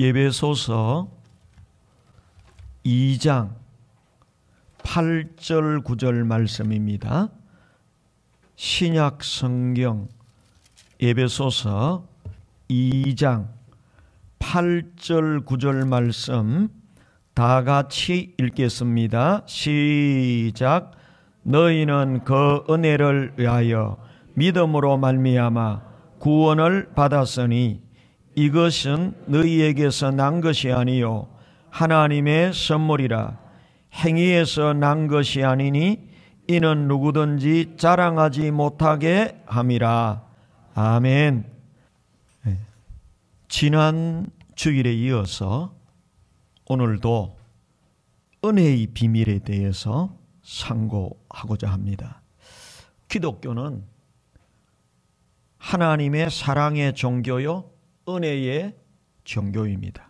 에베소서 2장 8절 9절 말씀입니다. 신약 성경 에베소서 2장 8절 9절 말씀 다 같이 읽겠습니다. 시작. 너희는 그 은혜를 위하여 믿음으로 말미암아 구원을 받았으니 이것은 너희에게서 난 것이 아니요 하나님의 선물이라. 행위에서 난 것이 아니니 이는 누구든지 자랑하지 못하게 함이라. 아멘. 지난 주일에 이어서 오늘도 은혜의 비밀에 대해서 상고하고자 합니다. 기독교는 하나님의 사랑의 종교요 은혜의 종교입니다.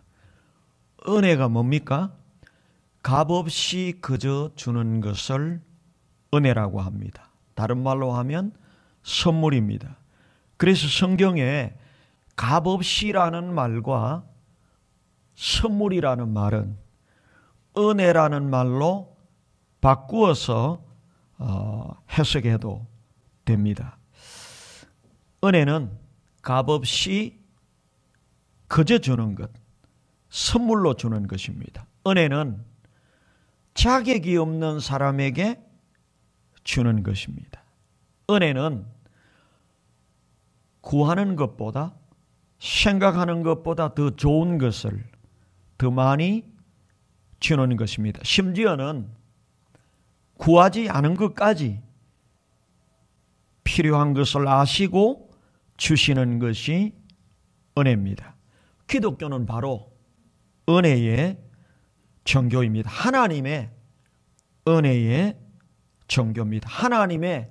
은혜가 뭡니까? 값없이 그저 주는 것을 은혜라고 합니다. 다른 말로 하면 선물입니다. 그래서 성경에 값없이라는 말과 선물이라는 말은 은혜라는 말로 바꾸어서 해석해도 됩니다. 은혜는 값없이 그저 주는 것, 선물로 주는 것입니다. 은혜는 자격이 없는 사람에게 주는 것입니다. 은혜는 구하는 것보다, 생각하는 것보다 더 좋은 것을 더 많이 주는 것입니다. 심지어는 구하지 않은 것까지 필요한 것을 아시고 주시는 것이 은혜입니다. 기독교는 바로 은혜의 종교입니다. 하나님의 은혜의 종교입니다. 하나님의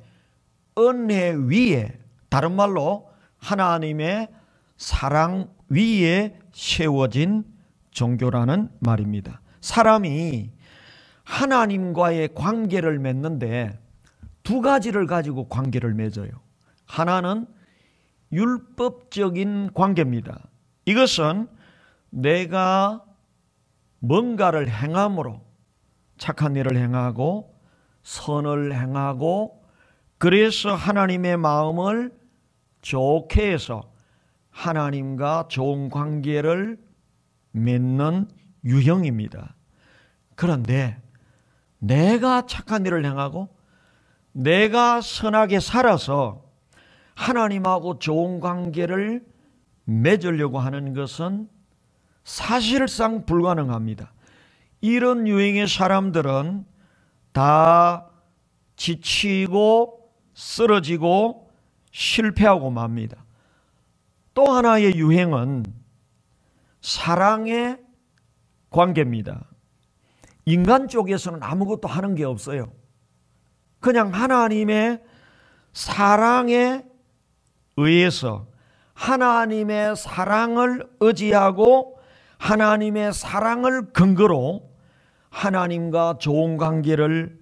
은혜 위에, 다른 말로 하나님의 사랑 위에 세워진 종교라는 말입니다. 사람이 하나님과의 관계를 맺는데 두 가지를 가지고 관계를 맺어요. 하나는 율법적인 관계입니다. 이것은 내가 뭔가를 행함으로 착한 일을 행하고 선을 행하고 그래서 하나님의 마음을 좋게 해서 하나님과 좋은 관계를 맺는 유형입니다. 그런데 내가 착한 일을 행하고 내가 선하게 살아서 하나님하고 좋은 관계를 맺으려고 하는 것은 사실상 불가능합니다. 이런 유형의 사람들은 다 지치고 쓰러지고 실패하고 맙니다. 또 하나의 유행은 사랑의 관계입니다. 인간 쪽에서는 아무것도 하는 게 없어요. 그냥 하나님의 사랑에 의해서 하나님의 사랑을 의지하고 하나님의 사랑을 근거로 하나님과 좋은 관계를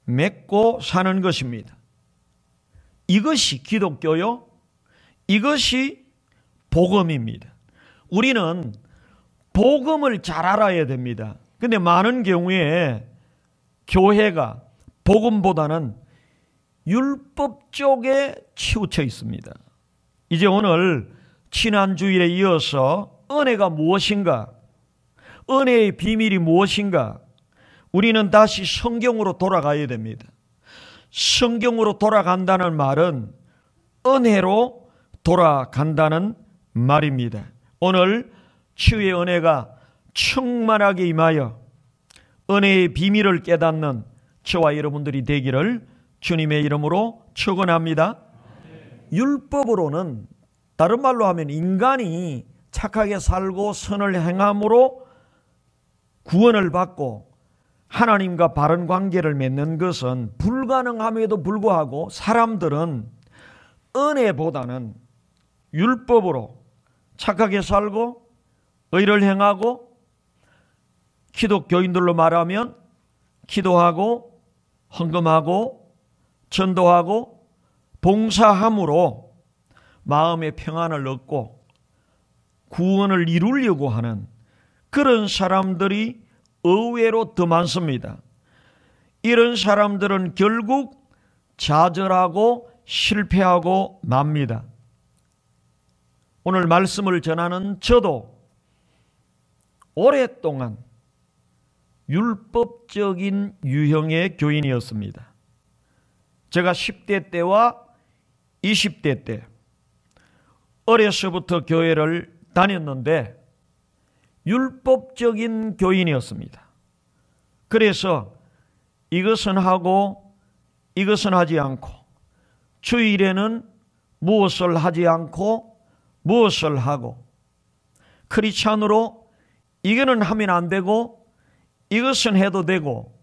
맺고 사는 것입니다. 이것이 기독교요. 이것이 복음입니다. 우리는 복음을 잘 알아야 됩니다. 근데 많은 경우에 교회가 복음보다는 율법 쪽에 치우쳐 있습니다. 이제 오늘 지난 주일에 이어서 은혜가 무엇인가? 은혜의 비밀이 무엇인가? 우리는 다시 성경으로 돌아가야 됩니다. 성경으로 돌아간다는 말은 은혜로 돌아간다는 말입니다. 오늘 치유의 은혜가 충만하게 임하여 은혜의 비밀을 깨닫는 저와 여러분들이 되기를 주님의 이름으로 축원합니다. 율법으로는 다른 말로 하면 인간이 착하게 살고 선을 행함으로 구원을 받고 하나님과 바른 관계를 맺는 것은 불가능함에도 불구하고 사람들은 은혜보다는 율법으로 착하게 살고 의를 행하고 기독교인들로 말하면 기도하고 헌금하고 전도하고 봉사함으로 마음의 평안을 얻고 구원을 이루려고 하는 그런 사람들이 의외로 더 많습니다. 이런 사람들은 결국 좌절하고 실패하고 맙니다. 오늘 말씀을 전하는 저도 오랫동안 율법적인 유형의 교인이었습니다. 제가 10대 때와 20대 때 어려서부터 교회를 다녔는데 율법적인 교인이었습니다. 그래서 이것은 하고 이것은 하지 않고 주일에는 무엇을 하지 않고 무엇을 하고 크리스찬으로 이거는 하면 안 되고 이것은 해도 되고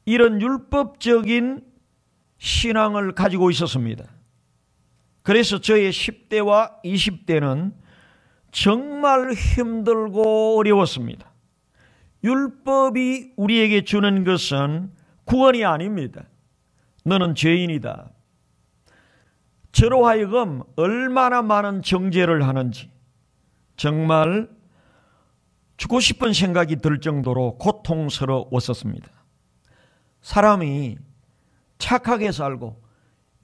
이런 율법적인 신앙을 가지고 있었습니다. 그래서 저의 10대와 20대는 정말 힘들고 어려웠습니다. 율법이 우리에게 주는 것은 구원이 아닙니다. 너는 죄인이다. 저로 하여금 얼마나 많은 정죄를 하는지 정말 죽고 싶은 생각이 들 정도로 고통스러웠었습니다. 사람이 착하게 살고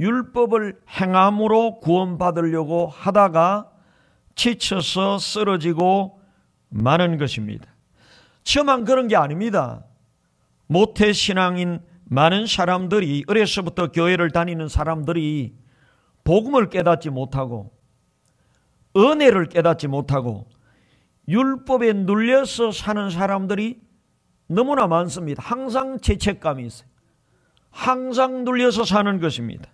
율법을 행함으로 구원받으려고 하다가 지쳐서 쓰러지고 마는 것입니다. 저만 그런 게 아닙니다. 모태신앙인 많은 사람들이 어려서부터 교회를 다니는 사람들이 복음을 깨닫지 못하고 은혜를 깨닫지 못하고 율법에 눌려서 사는 사람들이 너무나 많습니다. 항상 죄책감이 있어요. 항상 눌려서 사는 것입니다.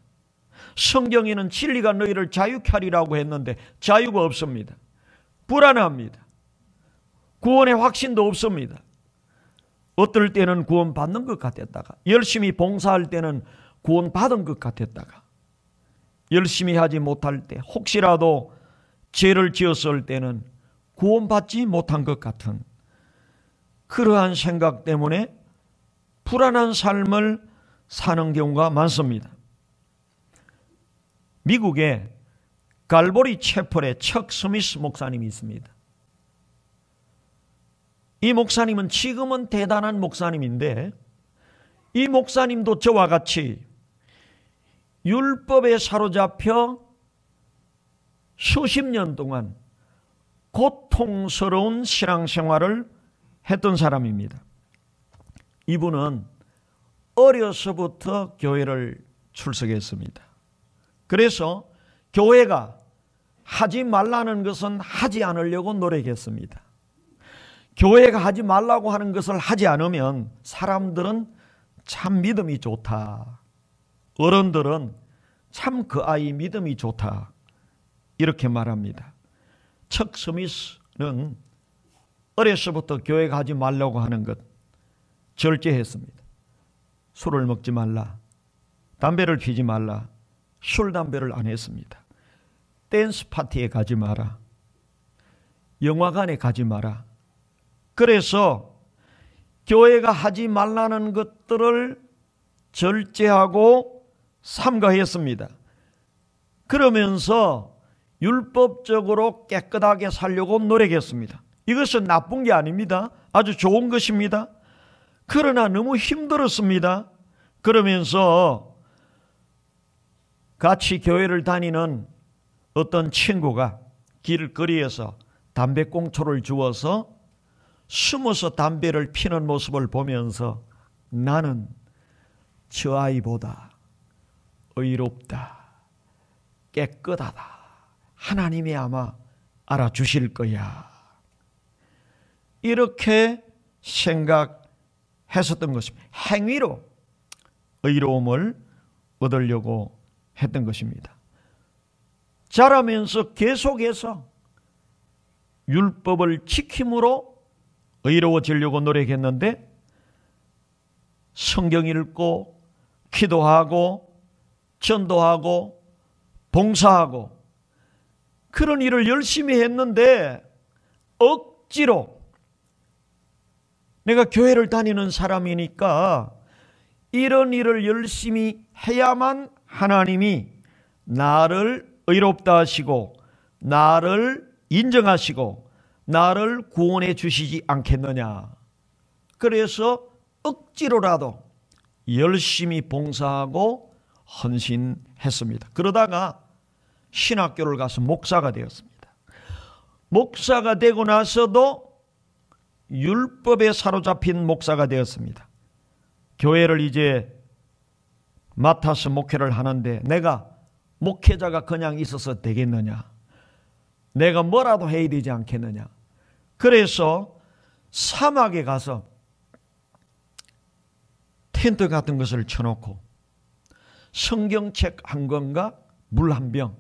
성경에는 진리가 너희를 자유케 하리라고 했는데 자유가 없습니다. 불안합니다. 구원의 확신도 없습니다. 어떨 때는 구원받는 것 같았다가 열심히 봉사할 때는 구원받은 것 같았다가 열심히 하지 못할 때 혹시라도 죄를 지었을 때는 구원받지 못한 것 같은 그러한 생각 때문에 불안한 삶을 사는 경우가 많습니다. 미국에 갈보리 채플의 척 스미스 목사님이 있습니다. 이 목사님은 지금은 대단한 목사님인데 이 목사님도 저와 같이 율법에 사로잡혀 수십 년 동안 고통스러운 신앙생활을 했던 사람입니다. 이분은 어려서부터 교회를 출석했습니다. 그래서 교회가 하지 말라는 것은 하지 않으려고 노력했습니다. 교회가 하지 말라고 하는 것을 하지 않으면 사람들은 참 믿음이 좋다. 어른들은 참 그 아이 믿음이 좋다. 이렇게 말합니다. 척 스미스는 어려서부터 교회 가지 말라고 하는 것 절제했습니다. 술을 먹지 말라. 담배를 피지 말라. 술, 담배를 안 했습니다. 댄스 파티에 가지 마라. 영화관에 가지 마라. 그래서 교회가 하지 말라는 것들을 절제하고 삼가했습니다. 그러면서 율법적으로 깨끗하게 살려고 노력했습니다. 이것은 나쁜 게 아닙니다. 아주 좋은 것입니다. 그러나 너무 힘들었습니다. 그러면서 같이 교회를 다니는 어떤 친구가 길거리에서 담배꽁초를 주워서 숨어서 담배를 피는 모습을 보면서 나는 저 아이보다 의롭다, 깨끗하다. 하나님이 아마 알아주실 거야. 이렇게 생각했었던 것입니다. 행위로 의로움을 얻으려고 했던 것입니다. 자라면서 계속해서 율법을 지킴으로 의로워지려고 노력했는데 성경 읽고 기도하고 전도하고 봉사하고 그런 일을 열심히 했는데 억지로 내가 교회를 다니는 사람이니까 이런 일을 열심히 해야만 하나님이 나를 의롭다 하시고 나를 인정하시고 나를 구원해 주시지 않겠느냐. 그래서 억지로라도 열심히 봉사하고 헌신했습니다. 그러다가 신학교를 가서 목사가 되었습니다. 목사가 되고 나서도 율법에 사로잡힌 목사가 되었습니다. 교회를 이제 맡아서 목회를 하는데 내가 목회자가 그냥 있어서 되겠느냐? 내가 뭐라도 해야 되지 않겠느냐? 그래서 사막에 가서 텐트 같은 것을 쳐놓고 성경책 한 권과 물 한 병,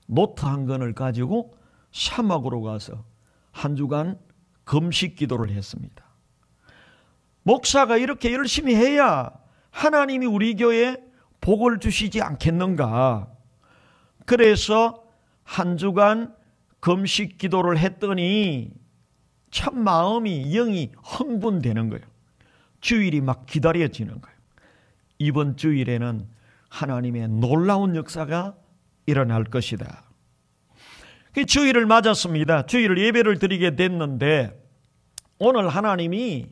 노트 한 권을 가지고 사막으로 가서 한 주간 금식 기도를 했습니다. 목사가 이렇게 열심히 해야 하나님이 우리 교회에 복을 주시지 않겠는가. 그래서 한 주간 금식 기도를 했더니 참 마음이 영이 흥분되는 거예요. 주일이 막 기다려지는 거예요. 이번 주일에는 하나님의 놀라운 역사가 일어날 것이다. 그 주일을 맞았습니다. 주일을 예배를 드리게 됐는데 오늘 하나님이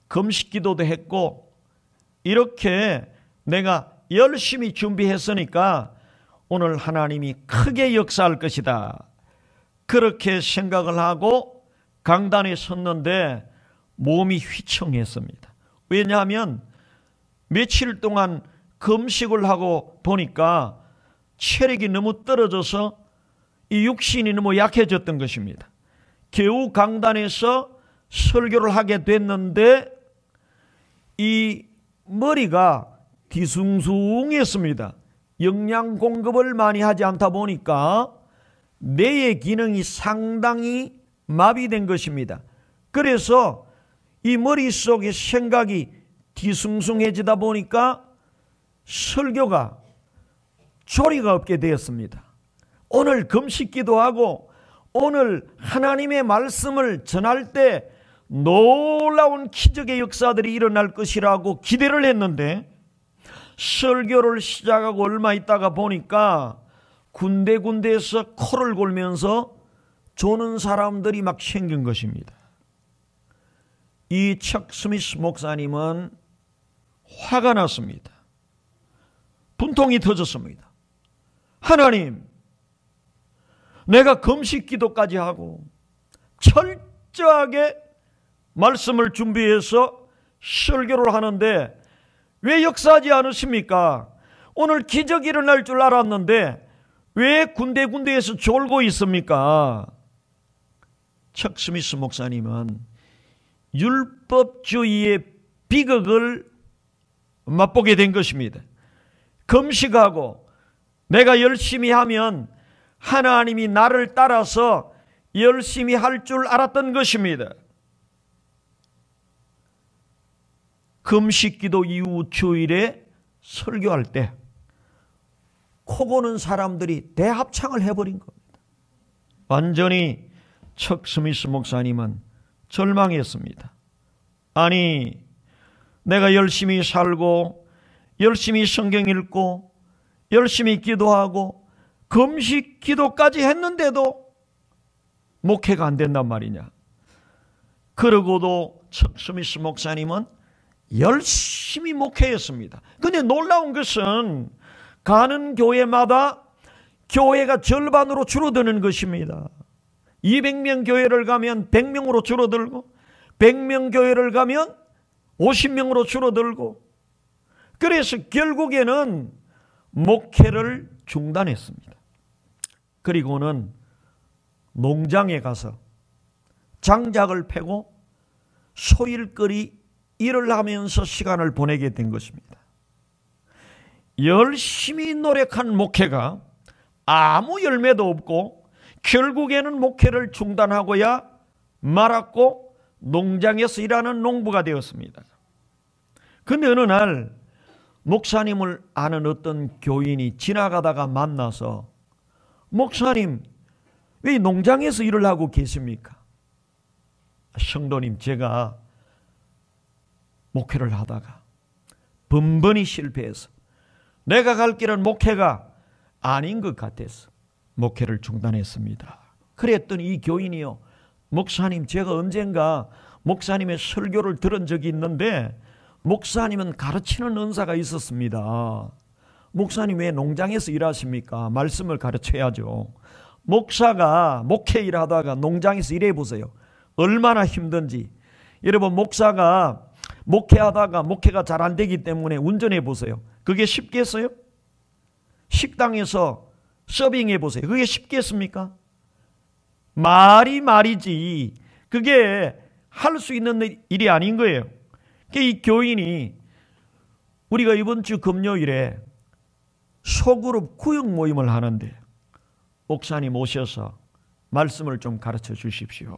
금식 기도도 했고 이렇게 내가 열심히 준비했으니까 오늘 하나님이 크게 역사할 것이다. 그렇게 생각을 하고 강단에 섰는데 몸이 휘청했습니다. 왜냐하면 며칠 동안 금식을 하고 보니까 체력이 너무 떨어져서 이 육신이 너무 약해졌던 것입니다. 겨우 강단에서 설교를 하게 됐는데 이 머리가 뒤숭숭했습니다. 영양 공급을 많이 하지 않다 보니까 뇌의 기능이 상당히 마비된 것입니다. 그래서 이 머릿속에 생각이 뒤숭숭해지다 보니까 설교가 조리가 없게 되었습니다. 오늘 금식 기도하고 오늘 하나님의 말씀을 전할 때 놀라운 기적의 역사들이 일어날 것이라고 기대를 했는데 설교를 시작하고 얼마 있다가 보니까 군데군데에서 코를 골면서 조는 사람들이 막 생긴 것입니다. 이 척 스미스 목사님은 화가 났습니다. 분통이 터졌습니다. 하나님, 내가 금식 기도까지 하고 철저하게 말씀을 준비해서 설교를 하는데 왜 역사하지 않으십니까? 오늘 기적이 일어날 줄 알았는데 왜 군데군데에서 졸고 있습니까? 척 스미스 목사님은 율법주의의 비극을 맛보게 된 것입니다. 금식하고 내가 열심히 하면 하나님이 나를 따라서 열심히 할 줄 알았던 것입니다. 금식기도 이후 주일에 설교할 때 코 고는 사람들이 대합창을 해버린 겁니다. 완전히 척 스미스 목사님은 절망했습니다. 아니, 내가 열심히 살고 열심히 성경 읽고 열심히 기도하고 금식 기도까지 했는데도 목회가 안 된단 말이냐. 그러고도 척 스미스 목사님은 열심히 목회했습니다. 근데 놀라운 것은 가는 교회마다 교회가 절반으로 줄어드는 것입니다. 200명 교회를 가면 100명으로 줄어들고 100명 교회를 가면 50명으로 줄어들고 그래서 결국에는 목회를 중단했습니다. 그리고는 농장에 가서 장작을 패고 소일거리 일을 하면서 시간을 보내게 된 것입니다. 열심히 노력한 목회가 아무 열매도 없고 결국에는 목회를 중단하고야 말았고 농장에서 일하는 농부가 되었습니다. 그런데 어느 날 목사님을 아는 어떤 교인이 지나가다가 만나서 목사님, 왜 농장에서 일을 하고 계십니까? 성도님, 제가 목회를 하다가 번번이 실패해서 내가 갈 길은 목회가 아닌 것 같아서 목회를 중단했습니다. 그랬더니 이 교인이요, 목사님, 제가 언젠가 목사님의 설교를 들은 적이 있는데 목사님은 가르치는 은사가 있었습니다. 목사님 왜 농장에서 일하십니까? 말씀을 가르쳐야죠. 목사가 목회 일하다가 농장에서 일해보세요. 얼마나 힘든지. 여러분, 목사가 목회하다가 목회가 잘 안 되기 때문에 운전해보세요. 그게 쉽겠어요? 식당에서 서빙해보세요. 그게 쉽겠습니까? 말이지. 그게 할 수 있는 일이 아닌 거예요. 이 교인이 우리가 이번 주 금요일에 소그룹 구역 모임을 하는데 목사님 오셔서 말씀을 좀 가르쳐 주십시오.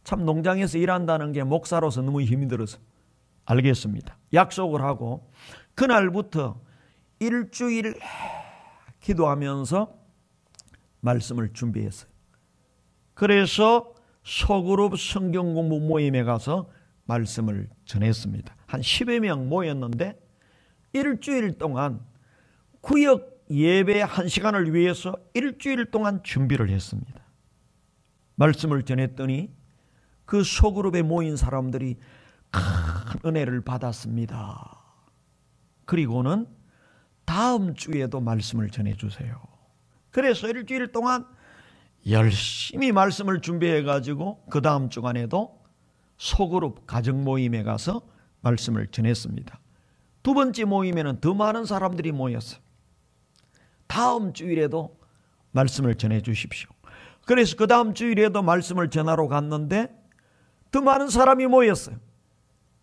참 농장에서 일한다는 게 목사로서 너무 힘이 들어서 알겠습니다. 약속을 하고 그날부터 일주일 기도하면서 말씀을 준비했어요. 그래서 소그룹 성경 공부 모임에 가서 말씀을 전했습니다. 한 10여 명 모였는데 일주일 동안 구역 예배 1시간을 위해서 일주일 동안 준비를 했습니다. 말씀을 전했더니 그 소그룹에 모인 사람들이 큰 은혜를 받았습니다. 그리고는 다음 주에도 말씀을 전해주세요. 그래서 일주일 동안 열심히 말씀을 준비해가지고 그 다음 주간에도 소그룹 가정 모임에 가서 말씀을 전했습니다. 두 번째 모임에는 더 많은 사람들이 모였어요. 다음 주일에도 말씀을 전해 주십시오. 그래서 그 다음 주일에도 말씀을 전하러 갔는데 더 많은 사람이 모였어요.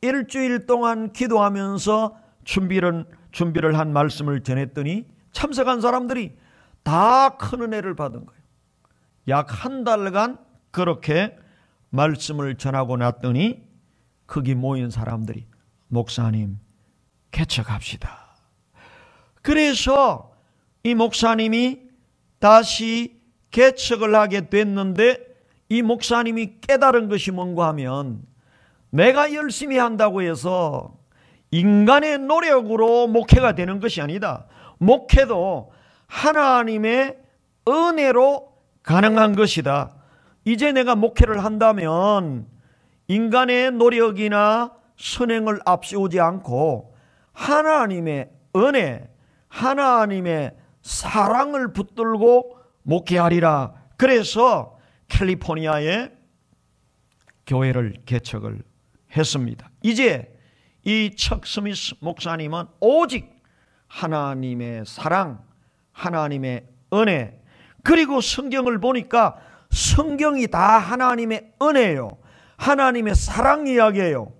일주일 동안 기도하면서 준비를 한 말씀을 전했더니 참석한 사람들이 다 큰 은혜를 받은 거예요. 약 한 달간 그렇게 말씀을 전하고 났더니 거기 모인 사람들이 목사님 개척합시다. 그래서 이 목사님이 다시 개척을 하게 됐는데 이 목사님이 깨달은 것이 뭔가 하면 내가 열심히 한다고 해서 인간의 노력으로 목회가 되는 것이 아니다. 목회도 하나님의 은혜로 가능한 것이다. 이제 내가 목회를 한다면 인간의 노력이나 선행을 앞세우지 않고 하나님의 은혜, 하나님의 사랑을 붙들고 목회하리라. 그래서 캘리포니아에 교회를 개척을 했습니다. 이제 이 척 스미스 목사님은 오직 하나님의 사랑, 하나님의 은혜, 그리고 성경을 보니까 성경이 다 하나님의 은혜예요. 하나님의 사랑 이야기예요.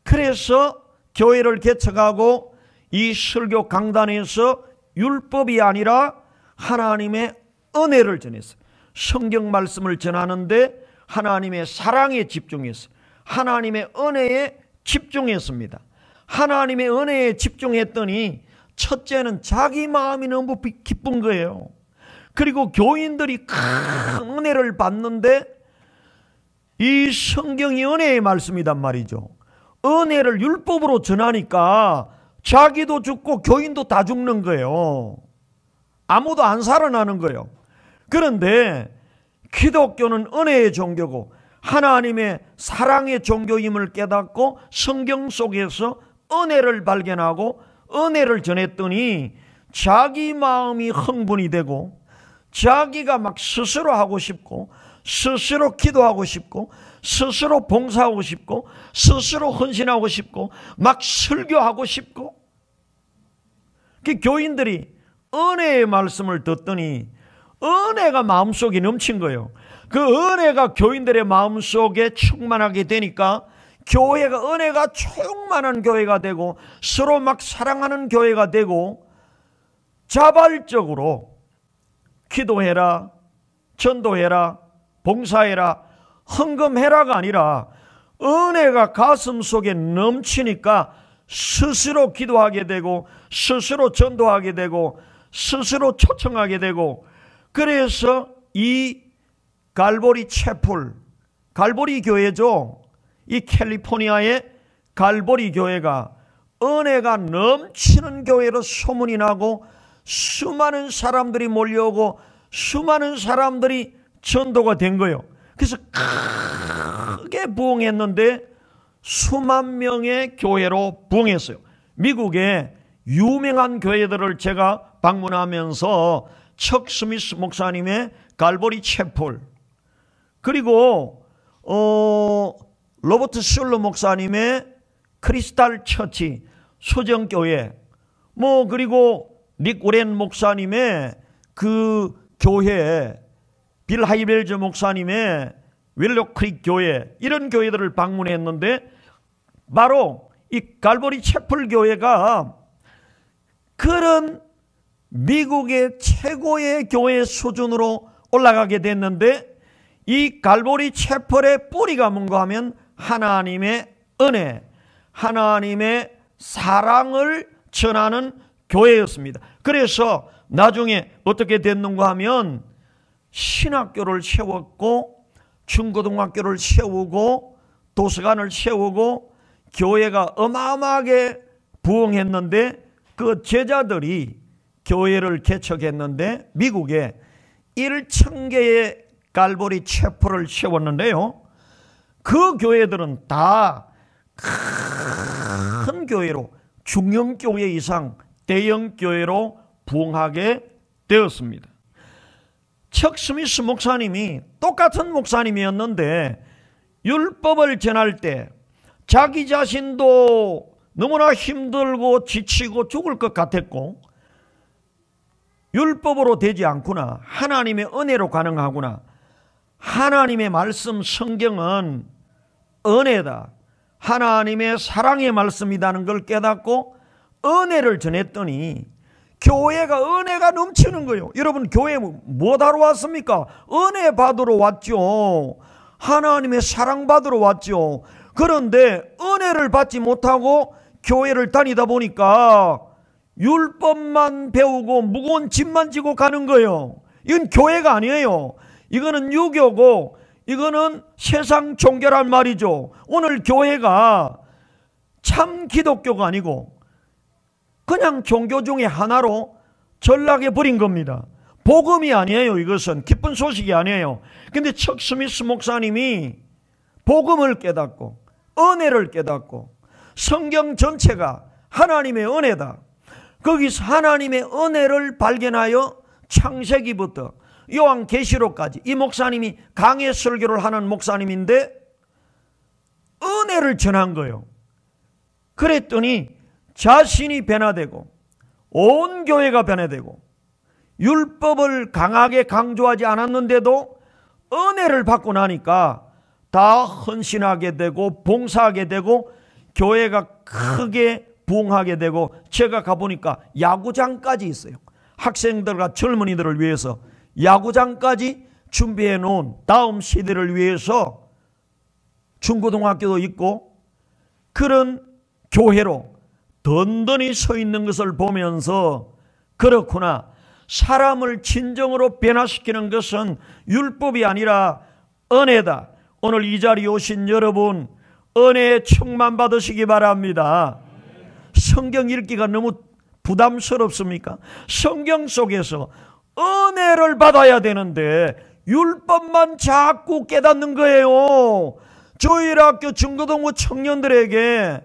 그래서 교회를 개척하고 이 설교 강단에서 율법이 아니라 하나님의 은혜를 전했어요. 성경 말씀을 전하는데 하나님의 사랑에 집중했어요. 하나님의 은혜에 집중했습니다. 하나님의 은혜에 집중했더니 첫째는 자기 마음이 너무 기쁜 거예요. 그리고 교인들이 큰 은혜를 받는데 이 성경이 은혜의 말씀이단 말이죠. 은혜를 율법으로 전하니까 자기도 죽고 교인도 다 죽는 거예요. 아무도 안 살아나는 거예요. 그런데 기독교는 은혜의 종교고 하나님의 사랑의 종교임을 깨닫고 성경 속에서 은혜를 발견하고 은혜를 전했더니 자기 마음이 흥분이 되고 자기가 막 스스로 하고 싶고 스스로 기도하고 싶고 스스로 봉사하고 싶고 스스로 헌신하고 싶고 막 설교하고 싶고 그 교인들이 은혜의 말씀을 듣더니 은혜가 마음속에 넘친 거예요. 그 은혜가 교인들의 마음속에 충만하게 되니까 교회가 은혜가 충만한 교회가 되고 서로 막 사랑하는 교회가 되고 자발적으로 기도해라, 전도해라, 봉사해라, 헌금해라가 아니라 은혜가 가슴 속에 넘치니까 스스로 기도하게 되고 스스로 전도하게 되고 스스로 초청하게 되고 그래서 이 갈보리 채플, 갈보리 교회죠. 이 캘리포니아의 갈보리 교회가 은혜가 넘치는 교회로 소문이 나고 수많은 사람들이 몰려오고 수많은 사람들이 전도가 된 거예요. 그래서 크게 부흥했는데 수만 명의 교회로 부흥했어요. 미국의 유명한 교회들을 제가 방문하면서 척 스미스 목사님의 갈보리 채플, 그리고 로버트 슐러 목사님의 크리스탈 처치 수정교회, 그리고 닉 오렌 목사님의 그 교회, 빌 하이벨즈 목사님의 윌로 크릭 교회, 이런 교회들을 방문했는데 바로 이 갈보리 채플 교회가 그런 미국의 최고의 교회 수준으로 올라가게 됐는데, 이 갈보리 채플의 뿌리가 뭔가 하면 하나님의 은혜, 하나님의 사랑을 전하는 교회였습니다. 그래서 나중에 어떻게 됐는가 하면 신학교를 세웠고 중고등학교를 세우고 도서관을 세우고 교회가 어마어마하게 부흥했는데, 그 제자들이 교회를 개척했는데 미국에 1,000개의 갈보리 채플을 세웠는데요, 그 교회들은 다 큰 교회로, 중형교회 이상 대형교회로 부흥하게 되었습니다. 척 스미스 목사님이 똑같은 목사님이었는데 율법을 전할 때 자기 자신도 너무나 힘들고 지치고 죽을 것 같았고, 율법으로 되지 않구나, 하나님의 은혜로 가능하구나, 하나님의 말씀 성경은 은혜다, 하나님의 사랑의 말씀이라는 걸 깨닫고 은혜를 전했더니 교회가 은혜가 넘치는 거예요. 여러분, 교회 뭐 하러 왔습니까? 은혜 받으러 왔죠. 하나님의 사랑 받으러 왔죠. 그런데 은혜를 받지 못하고 교회를 다니다 보니까 율법만 배우고 무거운 짐만 지고 가는 거예요. 이건 교회가 아니에요. 이거는 유교고, 이거는 세상 종교란 말이죠. 오늘 교회가 참 기독교가 아니고 그냥 종교 중에 하나로 전락해 버린 겁니다. 복음이 아니에요. 이것은 기쁜 소식이 아니에요. 근데 척 스미스 목사님이 복음을 깨닫고 은혜를 깨닫고 성경 전체가 하나님의 은혜다, 거기서 하나님의 은혜를 발견하여 창세기부터 요한계시록까지, 이 목사님이 강해 설교를 하는 목사님인데 은혜를 전한 거예요. 그랬더니 자신이 변화되고 온 교회가 변화되고, 율법을 강하게 강조하지 않았는데도 은혜를 받고 나니까 다 헌신하게 되고 봉사하게 되고 교회가 크게 부흥하게 되고, 제가 가보니까 야구장까지 있어요. 학생들과 젊은이들을 위해서 야구장까지 준비해 놓은, 다음 시대를 위해서 중고등학교도 있고, 그런 교회로 든든히 서 있는 것을 보면서 그렇구나, 사람을 진정으로 변화시키는 것은 율법이 아니라 은혜다. 오늘 이 자리에 오신 여러분, 은혜에 충만 받으시기 바랍니다. 성경 읽기가 너무 부담스럽습니까? 성경 속에서 은혜를 받아야 되는데 율법만 자꾸 깨닫는 거예요. 조일학교 중고등부 청년들에게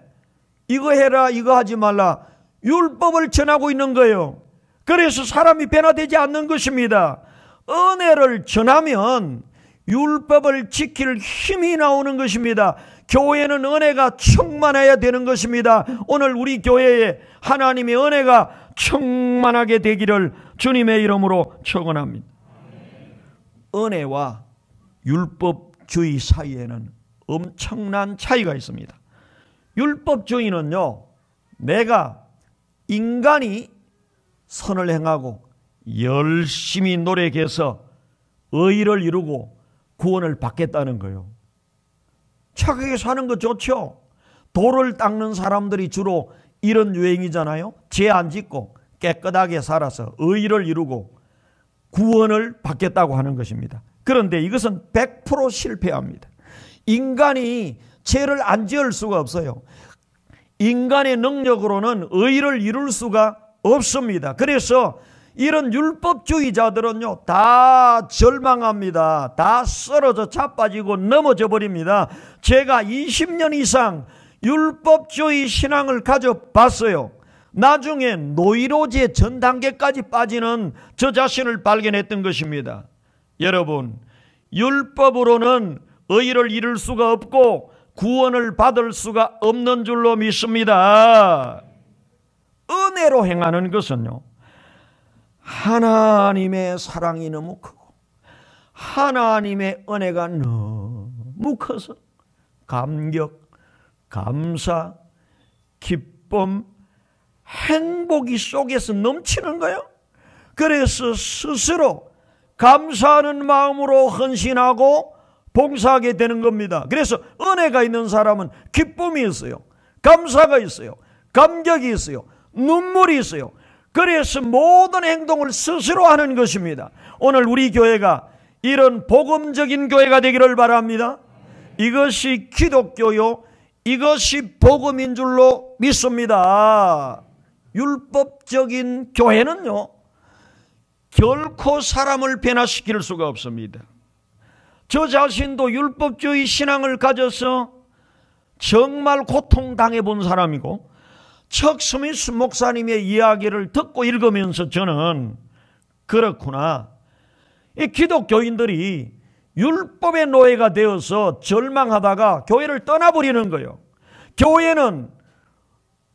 이거 해라, 이거 하지 말라, 율법을 전하고 있는 거예요. 그래서 사람이 변화되지 않는 것입니다. 은혜를 전하면 율법을 지킬 힘이 나오는 것입니다. 교회는 은혜가 충만해야 되는 것입니다. 오늘 우리 교회에 하나님의 은혜가 충만하게 되기를 주님의 이름으로 축원합니다. 은혜와 율법주의 사이에는 엄청난 차이가 있습니다. 율법주의는요, 내가 인간이 선을 행하고 열심히 노력해서 의를 이루고 구원을 받겠다는 거예요. 착하게 사는 거 좋죠. 돌을 닦는 사람들이 주로 이런 유행이잖아요. 죄 안 짓고 깨끗하게 살아서 의를 이루고 구원을 받겠다고 하는 것입니다. 그런데 이것은 100% 실패합니다. 인간이 죄를 안 지을 수가 없어요. 인간의 능력으로는 의를 이룰 수가 없습니다. 그래서 이런 율법주의자들은요, 다 절망합니다. 다 쓰러져 자빠지고 넘어져 버립니다. 제가 20년 이상 율법주의 신앙을 가져봤어요. 나중에 노이로제 전 단계까지 빠지는 저 자신을 발견했던 것입니다. 여러분, 율법으로는 의를 이룰 수가 없고 구원을 받을 수가 없는 줄로 믿습니다. 은혜로 행하는 것은요, 하나님의 사랑이 너무 크고 하나님의 은혜가 너무 커서 감격, 감사, 기쁨, 행복이 속에서 넘치는 거예요. 그래서 스스로 감사하는 마음으로 헌신하고 봉사하게 되는 겁니다. 그래서 은혜가 있는 사람은 기쁨이 있어요. 감사가 있어요. 감격이 있어요. 눈물이 있어요. 그래서 모든 행동을 스스로 하는 것입니다. 오늘 우리 교회가 이런 복음적인 교회가 되기를 바랍니다. 이것이 기독교요, 이것이 복음인 줄로 믿습니다. 율법적인 교회는요, 결코 사람을 변화시킬 수가 없습니다. 저 자신도 율법주의 신앙을 가져서 정말 고통당해 본 사람이고, 척 스미스 목사님의 이야기를 듣고 읽으면서 저는 그렇구나, 이 기독교인들이 율법의 노예가 되어서 절망하다가 교회를 떠나버리는 거예요. 교회는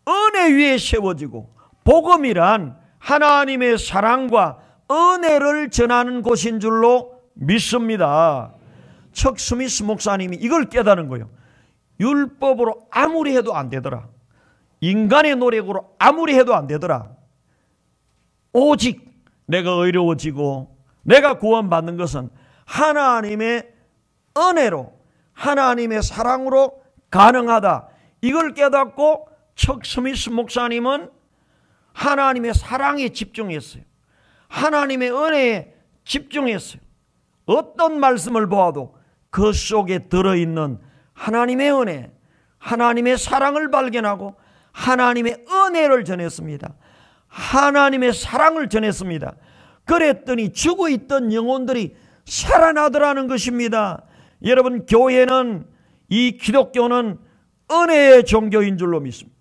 은혜 위에 세워지고 복음이란 하나님의 사랑과 은혜를 전하는 곳인 줄로 믿습니다. 척 스미스 목사님이 이걸 깨달은 거예요. 율법으로 아무리 해도 안 되더라. 인간의 노력으로 아무리 해도 안 되더라. 오직 내가 의로워지고 내가 구원받는 것은 하나님의 은혜로, 하나님의 사랑으로 가능하다. 이걸 깨닫고 척 스미스 목사님은 하나님의 사랑에 집중했어요. 하나님의 은혜에 집중했어요. 어떤 말씀을 보아도 그 속에 들어있는 하나님의 은혜, 하나님의 사랑을 발견하고 하나님의 은혜를 전했습니다. 하나님의 사랑을 전했습니다. 그랬더니 죽어있던 영혼들이 살아나더라는 것입니다. 여러분, 교회는, 이 기독교는 은혜의 종교인 줄로 믿습니다.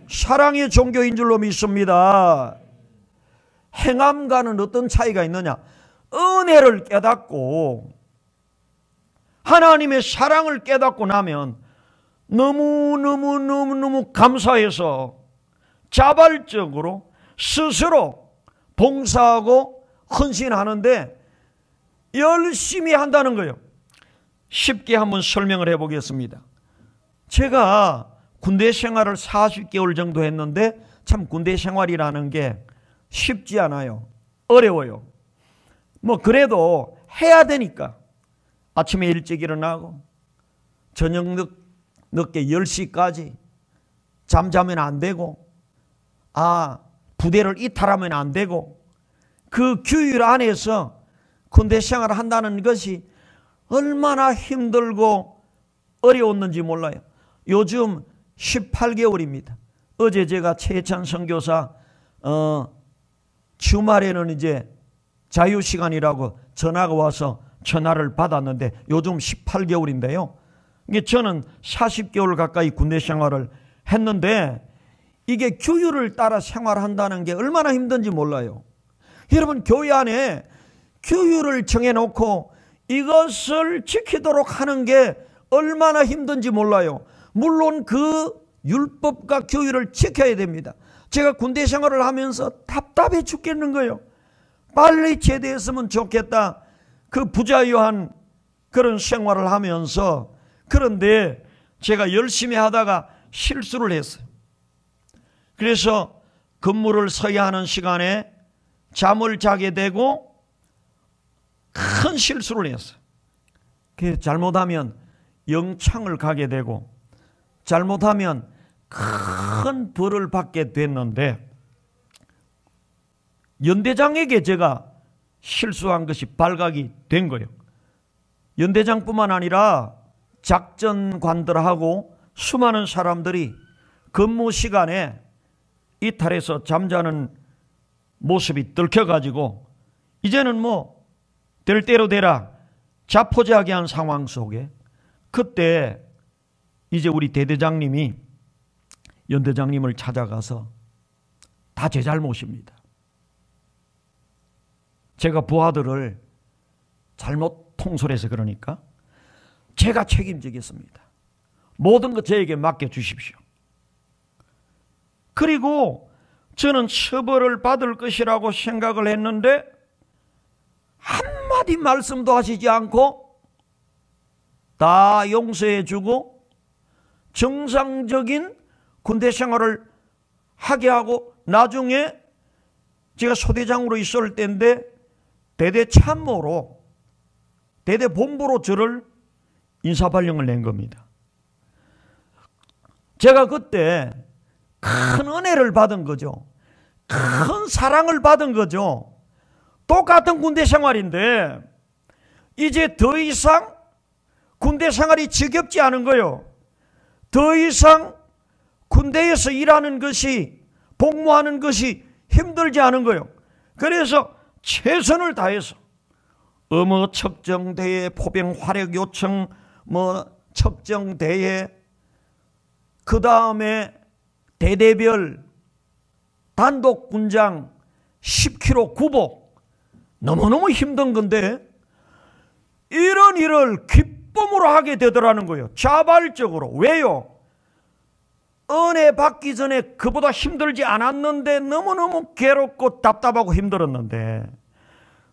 사랑의 종교인 줄로 믿습니다. 행함과는 어떤 차이가 있느냐? 은혜를 깨닫고 하나님의 사랑을 깨닫고 나면 너무너무 감사해서 자발적으로 스스로 봉사하고 헌신하는데 열심히 한다는 거예요. 쉽게 한번 설명을 해보겠습니다. 제가 군대 생활을 40개월 정도 했는데 참 군대 생활이라는 게 쉽지 않아요. 어려워요. 뭐 그래도 해야 되니까 아침에 일찍 일어나고 저녁 늦게 10시까지 잠자면 안 되고, 부대를 이탈하면 안 되고, 그 규율 안에서 군대 생활을 한다는 것이 얼마나 힘들고 어려웠는지 몰라요. 요즘 18개월입니다. 어제 제가 최찬 선교사 주말에는 이제 자유시간이라고 전화가 와서 전화를 받았는데 요즘 18개월인데요. 이게 저는 40개월 가까이 군대 생활을 했는데 이게 규율을 따라 생활한다는 게 얼마나 힘든지 몰라요. 여러분, 교회 안에 규율을 정해놓고 이것을 지키도록 하는 게 얼마나 힘든지 몰라요. 물론 그 율법과 규율을 지켜야 됩니다. 제가 군대 생활을 하면서 답답해 죽겠는 거예요. 빨리 제대했으면 좋겠다. 그 부자유한 그런 생활을 하면서, 그런데 제가 열심히 하다가 실수를 했어요. 그래서 근무를 서야 하는 시간에 잠을 자게 되고 큰 실수를 했어요. 잘못하면 영창을 가게 되고 잘못하면 큰 벌을 받게 됐는데, 연대장에게 제가 실수한 것이 발각이 된 거예요. 연대장뿐만 아니라 작전관들하고 수많은 사람들이 근무 시간에 이탈해서 잠자는 모습이 들켜가지고 이제는 뭐 될 대로 되라 자포자기한 상황 속에 그때 이제 우리 대대장님이 연대장님을 찾아가서 다 제 잘못입니다. 제가 부하들을 잘못 통솔해서 그러니까 제가 책임지겠습니다. 모든 것 저에게 맡겨주십시오. 그리고 저는 처벌을 받을 것이라고 생각을 했는데 한마디 말씀도 하시지 않고 다 용서해 주고 정상적인 군대 생활을 하게 하고 나중에 제가 소대장으로 있을 때인데 대대 참모로 대대 본부로 저를 인사발령을 낸 겁니다. 제가 그때 큰 은혜를 받은 거죠. 큰 사랑을 받은 거죠. 똑같은 군대 생활인데 이제 더 이상 군대 생활이 지겹지 않은 거예요. 더 이상 군대에서 일하는 것이 복무하는 것이 힘들지 않은 거예요. 그래서 최선을 다해서 어머 척정대회 포병 화력 요청 척정대회 그 다음에 대대별 단독군장 10km 구복 너무너무 힘든 건데 이런 일을 기쁨으로 하게 되더라는 거예요. 자발적으로. 왜요? 은혜 받기 전에 그보다 힘들지 않았는데 너무너무 괴롭고 답답하고 힘들었는데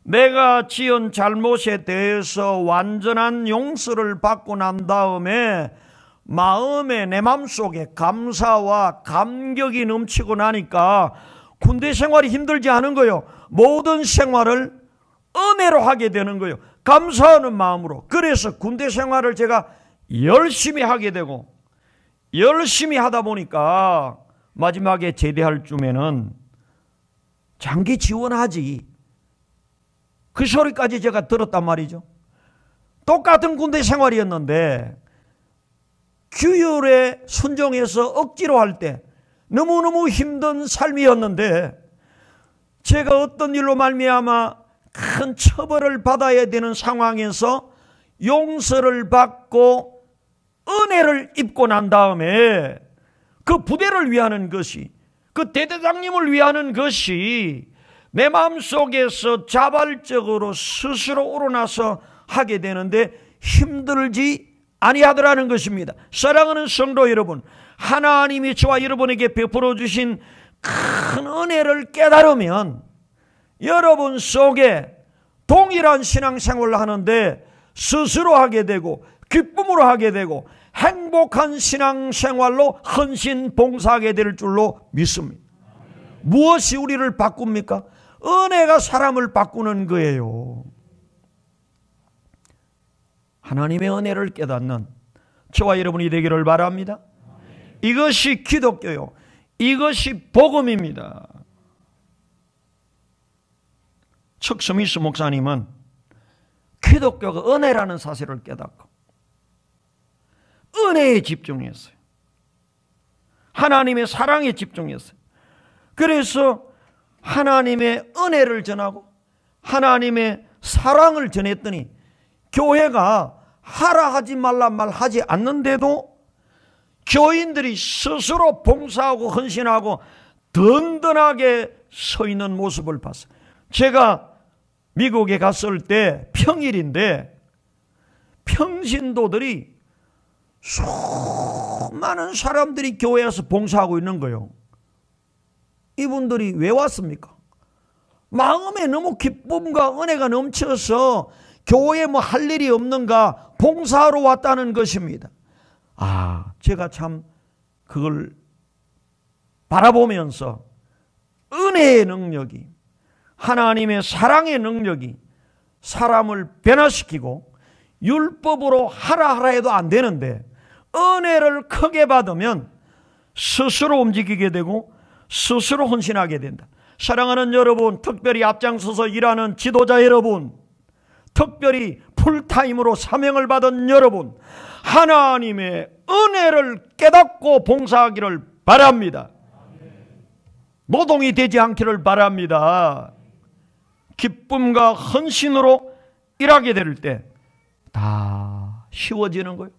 내가 지은 잘못에 대해서 완전한 용서를 받고 난 다음에 마음에 내 마음속에 감사와 감격이 넘치고 나니까 군대 생활이 힘들지 않은 거예요. 모든 생활을 은혜로 하게 되는 거예요. 감사하는 마음으로. 그래서 군대 생활을 제가 열심히 하게 되고 열심히 하다 보니까 마지막에 제대할 쯤에는 장기 지원하지 그 소리까지 제가 들었단 말이죠. 똑같은 군대 생활이었는데 규율에 순종해서 억지로 할 때 너무너무 힘든 삶이었는데 제가 어떤 일로 말미암아 큰 처벌을 받아야 되는 상황에서 용서를 받고 은혜를 입고 난 다음에 그 부대를 위하는 것이 그 대대장님을 위하는 것이 내 마음속에서 자발적으로 스스로 우러나서 하게 되는데 힘들지 아니하더라는 것입니다. 사랑하는 성도 여러분, 하나님이 저와 여러분에게 베풀어 주신 큰 은혜를 깨달으면 여러분 속에 동일한 신앙생활을 하는데 스스로 하게 되고 기쁨으로 하게 되고 행복한 신앙생활로 헌신 봉사하게 될 줄로 믿습니다. 무엇이 우리를 바꿉니까? 은혜가 사람을 바꾸는 거예요. 하나님의 은혜를 깨닫는 저와 여러분이 되기를 바랍니다. 이것이 기독교요. 이것이 복음입니다. 척 스미스 목사님은 기독교가 은혜라는 사실을 깨닫고 은혜에 집중했어요. 하나님의 사랑에 집중했어요. 그래서 하나님의 은혜를 전하고 하나님의 사랑을 전했더니 교회가 하라 하지 말라 말 하지 않는데도 교인들이 스스로 봉사하고 헌신하고 든든하게 서 있는 모습을 봤어요. 제가 미국에 갔을 때 평일인데 평신도들이 수많은 사람들이 교회에서 봉사하고 있는 거예요. 이분들이 왜 왔습니까? 마음에 너무 기쁨과 은혜가 넘쳐서 교회에 뭐 할 일이 없는가 봉사하러 왔다는 것입니다. 제가 참 그걸 바라보면서 은혜의 능력이 하나님의 사랑의 능력이 사람을 변화시키고 율법으로 하라 해도 안 되는데 은혜를 크게 받으면 스스로 움직이게 되고 스스로 헌신하게 된다. 사랑하는 여러분, 특별히 앞장서서 일하는 지도자 여러분, 특별히 풀타임으로 사명을 받은 여러분, 하나님의 은혜를 깨닫고 봉사하기를 바랍니다. 노동이 되지 않기를 바랍니다. 기쁨과 헌신으로 일하게 될 때 다 쉬워지는 거예요.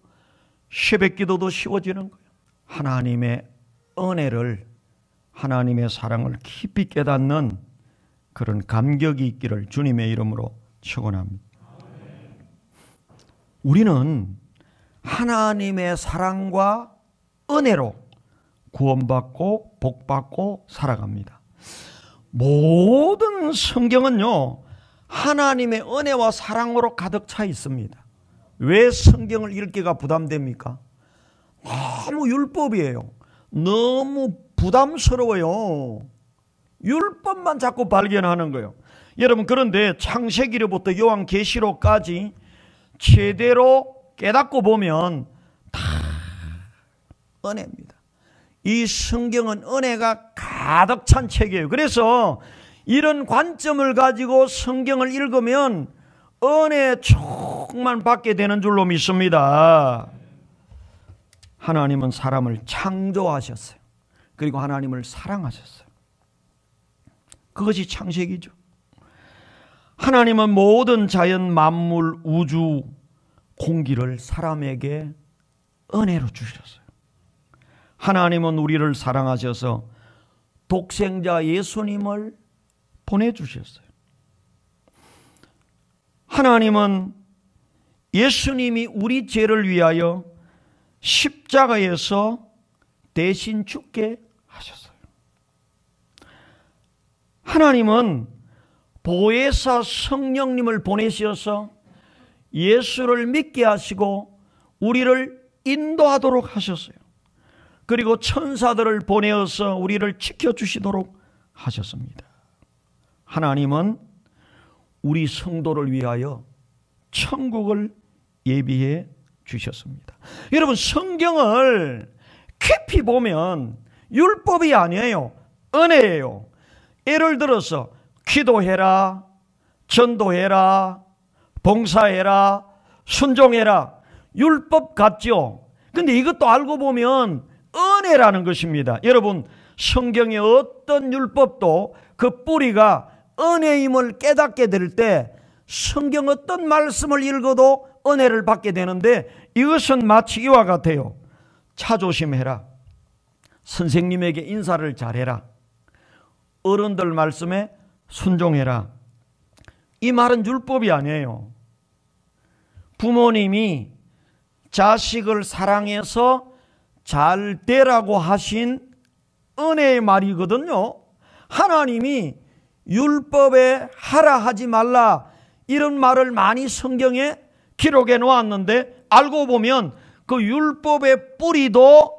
새벽 기도도 쉬워지는 거예요. 하나님의 은혜를, 하나님의 사랑을 깊이 깨닫는 그런 감격이 있기를 주님의 이름으로 축원합니다. 우리는 하나님의 사랑과 은혜로 구원받고 복받고 살아갑니다. 모든 성경은요, 하나님의 은혜와 사랑으로 가득 차 있습니다. 왜 성경을 읽기가 부담됩니까? 너무 율법이에요. 너무 부담스러워요. 율법만 자꾸 발견하는 거예요. 여러분, 그런데 창세기로부터 요한계시록까지 제대로 깨닫고 보면 다 은혜입니다. 이 성경은 은혜가 가득 찬 책이에요. 그래서 이런 관점을 가지고 성경을 읽으면 은혜 충만 받게 되는 줄로 믿습니다. 하나님은 사람을 창조하셨어요. 그리고 하나님을 사랑하셨어요. 그것이 창세기죠. 하나님은 모든 자연, 만물, 우주, 공기를 사람에게 은혜로 주셨어요. 하나님은 우리를 사랑하셔서 독생자 예수님을 보내주셨어요. 하나님은 예수님이 우리 죄를 위하여 십자가에서 대신 죽게 하셨어요. 하나님은 보혜사 성령님을 보내셔서 예수를 믿게 하시고 우리를 인도하도록 하셨어요. 그리고 천사들을 보내어서 우리를 지켜주시도록 하셨습니다. 하나님은 우리 성도를 위하여 천국을 예비해 주셨습니다. 여러분, 성경을 깊이 보면 율법이 아니에요. 은혜예요. 예를 들어서 기도해라, 전도해라, 봉사해라, 순종해라. 율법 같죠? 근데 이것도 알고 보면 은혜라는 것입니다. 여러분, 성경의 어떤 율법도 그 뿌리가 은혜임을 깨닫게 될 때 성경 어떤 말씀을 읽어도 은혜를 받게 되는데, 이것은 마치 이와 같아요. 차 조심해라, 선생님에게 인사를 잘해라, 어른들 말씀에 순종해라. 이 말은 율법이 아니에요. 부모님이 자식을 사랑해서 잘 되라고 하신 은혜의 말이거든요. 하나님이 율법에 하라 하지 말라 이런 말을 많이 성경에 기록해 놓았는데, 알고 보면 그 율법의 뿌리도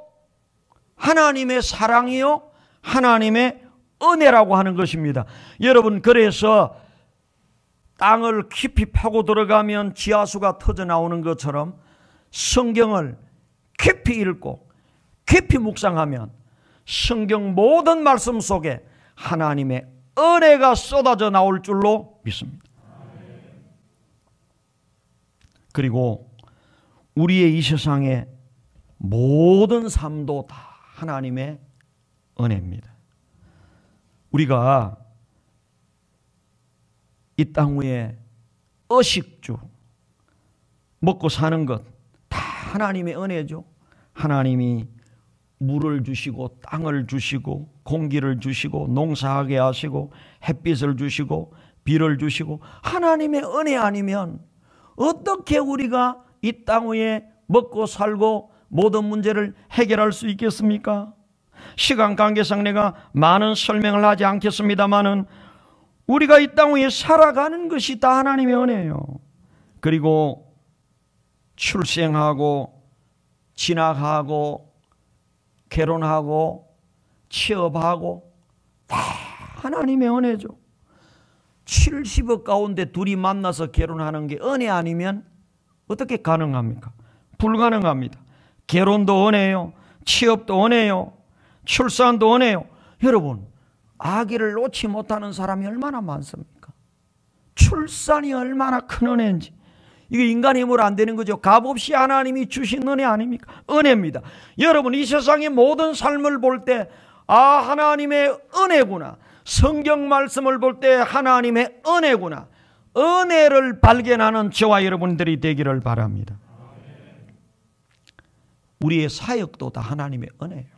하나님의 사랑이요, 하나님의 은혜라고 하는 것입니다. 여러분, 그래서 땅을 깊이 파고 들어가면 지하수가 터져 나오는 것처럼 성경을 깊이 읽고 깊이 묵상하면 성경 모든 말씀 속에 하나님의 은혜가 쏟아져 나올 줄로 믿습니다. 그리고 우리의 이 세상의 모든 삶도 다 하나님의 은혜입니다. 우리가 이 땅 위에 의식주, 먹고 사는 것 다 하나님의 은혜죠. 하나님이 물을 주시고 땅을 주시고 공기를 주시고 농사하게 하시고 햇빛을 주시고 비를 주시고, 하나님의 은혜 아니면 어떻게 우리가 이 땅 위에 먹고 살고 모든 문제를 해결할 수 있겠습니까? 시간 관계상 내가 많은 설명을 하지 않겠습니다만은 우리가 이 땅 위에 살아가는 것이 다 하나님의 은혜예요. 그리고 출생하고 진학하고 결혼하고 취업하고 다 하나님의 은혜죠. 70억 가운데 둘이 만나서 결혼하는 게 은혜 아니면 어떻게 가능합니까? 불가능합니다. 결혼도 은혜요, 취업도 은혜요, 출산도 은혜요. 여러분, 아기를 놓지 못하는 사람이 얼마나 많습니까? 출산이 얼마나 큰 은혜인지. 이게 인간의 힘으로 안 되는 거죠. 값없이 하나님이 주신 은혜 아닙니까? 은혜입니다. 여러분, 이 세상의 모든 삶을 볼 때 아, 하나님의 은혜구나. 성경 말씀을 볼 때 하나님의 은혜구나. 은혜를 발견하는 저와 여러분들이 되기를 바랍니다. 우리의 사역도 다 하나님의 은혜예요.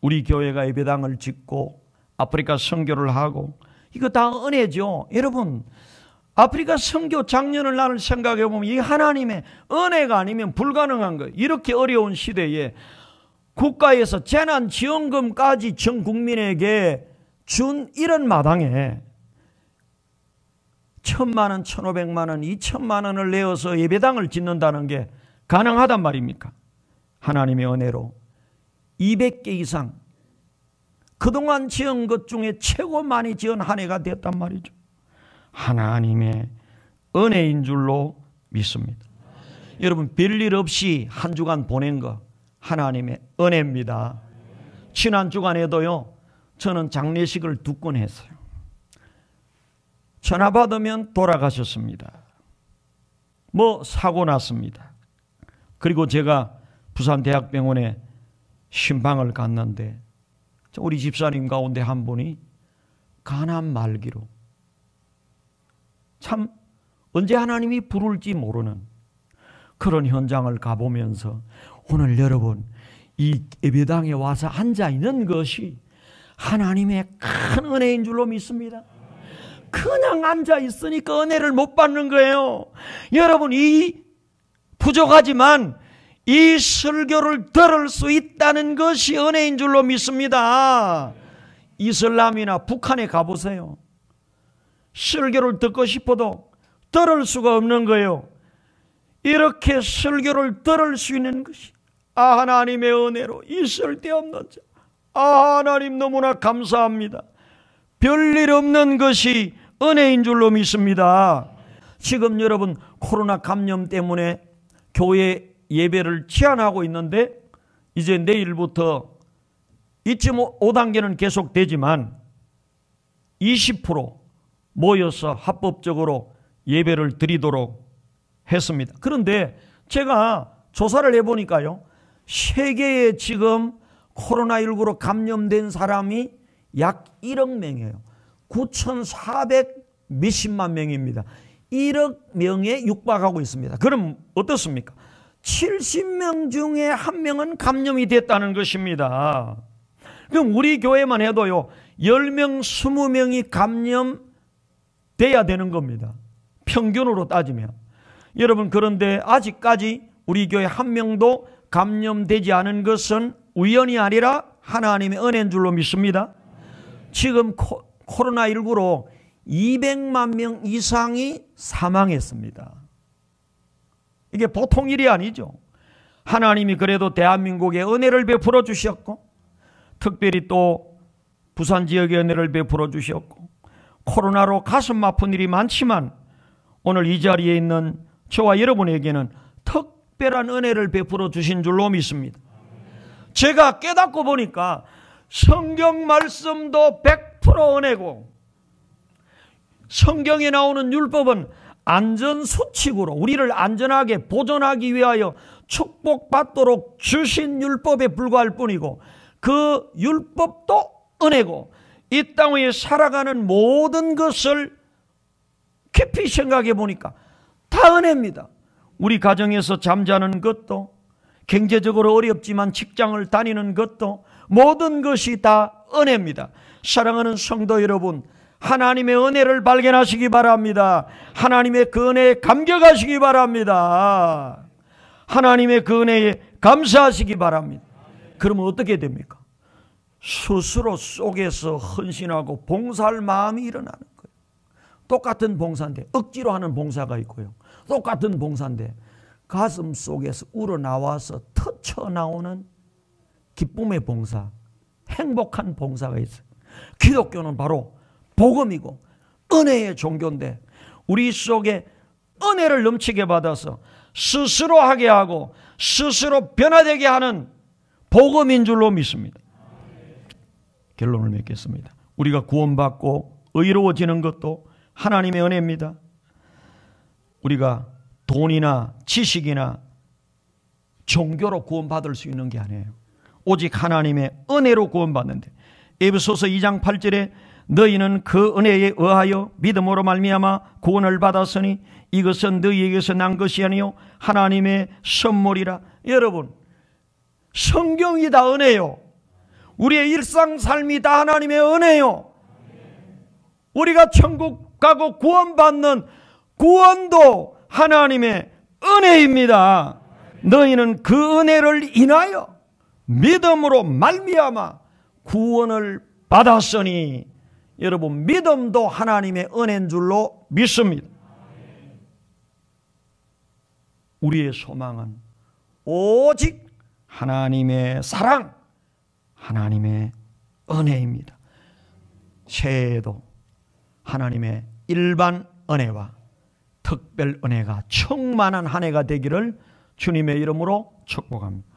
우리 교회가 예배당을 짓고 아프리카 선교를 하고 이거 다 은혜죠. 여러분, 아프리카 선교 작년을 나를 생각해 보면 이 하나님의 은혜가 아니면 불가능한 거예요. 이렇게 어려운 시대에 국가에서 재난지원금까지 전 국민에게 준 이런 마당에 1,000만 원, 1,500만 원, 2,000만 원을 내어서 예배당을 짓는다는 게 가능하단 말입니까? 하나님의 은혜로 200개 이상 그동안 지은 것 중에 최고 많이 지은 한 해가 됐단 말이죠. 하나님의 은혜인 줄로 믿습니다. 여러분, 별일 없이 한 주간 보낸 거 하나님의 은혜입니다. 지난 주간에도요, 저는 장례식을 2건 했어요. 전화 받으면 돌아가셨습니다. 뭐 사고 났습니다. 그리고 제가 부산대학병원에 신방을 갔는데 우리 집사님 가운데 한 분이 간암 말기로, 참 언제 하나님이 부를지 모르는 그런 현장을 가보면서 오늘 여러분 이 예배당에 와서 앉아있는 것이 하나님의 큰 은혜인 줄로 믿습니다. 그냥 앉아있으니까 은혜를 못 받는 거예요. 여러분, 이 부족하지만 이 설교를 들을 수 있다는 것이 은혜인 줄로 믿습니다. 이슬람이나 북한에 가보세요. 설교를 듣고 싶어도 들을 수가 없는 거예요. 이렇게 설교를 들을 수 있는 것이 하나님의 은혜로 있을 데 없는 자. 하나님 너무나 감사합니다. 별일 없는 것이 은혜인 줄로 믿습니다. 지금 여러분 코로나 감염 때문에 교회 예배를 제한하고 있는데 이제 내일부터 2.5단계는 계속되지만 20% 모여서 합법적으로 예배를 드리도록 했습니다. 그런데 제가 조사를 해보니까요, 세계에 지금 코로나19로 감염된 사람이 약 1억 명이에요. 9,400 몇십만 명입니다. 1억 명에 육박하고 있습니다. 그럼 어떻습니까? 70명 중에 1명은 감염이 됐다는 것입니다. 그럼 우리 교회만 해도요, 10명, 20명이 감염돼야 되는 겁니다. 평균으로 따지면. 여러분, 그런데 아직까지 우리 교회 1명도 감염되지 않은 것은 우연이 아니라 하나님의 은혜인 줄로 믿습니다. 지금 코로나19로 200만 명 이상이 사망했습니다. 이게 보통 일이 아니죠. 하나님이 그래도 대한민국에 은혜를 베풀어 주셨고, 특별히 또 부산 지역에 은혜를 베풀어 주셨고, 코로나로 가슴 아픈 일이 많지만 오늘 이 자리에 있는 저와 여러분에게는 특별한 은혜를 베풀어 주신 줄로 믿습니다. 제가 깨닫고 보니까 성경 말씀도 100% 은혜고, 성경에 나오는 율법은 안전수칙으로 우리를 안전하게 보존하기 위하여 축복받도록 주신 율법에 불과할 뿐이고, 그 율법도 은혜고, 이 땅 위에 살아가는 모든 것을 깊이 생각해 보니까 다 은혜입니다. 우리 가정에서 잠자는 것도, 경제적으로 어렵지만 직장을 다니는 것도, 모든 것이 다 은혜입니다. 사랑하는 성도 여러분, 하나님의 은혜를 발견하시기 바랍니다. 하나님의 그 은혜에 감격하시기 바랍니다. 하나님의 그 은혜에 감사하시기 바랍니다. 그러면 어떻게 됩니까? 스스로 속에서 헌신하고 봉사할 마음이 일어나는 거예요. 똑같은 봉사인데 억지로 하는 봉사가 있고요, 똑같은 봉사인데 가슴 속에서 우러나와서 터쳐나오는 기쁨의 봉사, 행복한 봉사가 있어요. 기독교는 바로 복음이고 은혜의 종교인데, 우리 속에 은혜를 넘치게 받아서 스스로 하게 하고 스스로 변화되게 하는 복음인 줄로 믿습니다. 결론을 맺겠습니다. 우리가 구원받고 의로워지는 것도 하나님의 은혜입니다. 우리가 돈이나 지식이나 종교로 구원받을 수 있는 게 아니에요. 오직 하나님의 은혜로 구원받는데, 에베소서 2장 8절에 너희는 그 은혜에 의하여 믿음으로 말미암아 구원을 받았으니 이것은 너희에게서 난 것이 아니요 하나님의 선물이라. 여러분, 성경이 다 은혜요. 우리의 일상 삶이 다 하나님의 은혜요. 우리가 천국 가고 구원받는 구원도 하나님의 은혜입니다. 너희는 그 은혜를 인하여 믿음으로 말미암아 구원을 받았으니. 여러분, 믿음도 하나님의 은혜인 줄로 믿습니다. 우리의 소망은 오직 하나님의 사랑, 하나님의 은혜입니다. 새해에도 하나님의 일반 은혜와 특별 은혜가 충만한 한 해가 되기를 주님의 이름으로 축복합니다.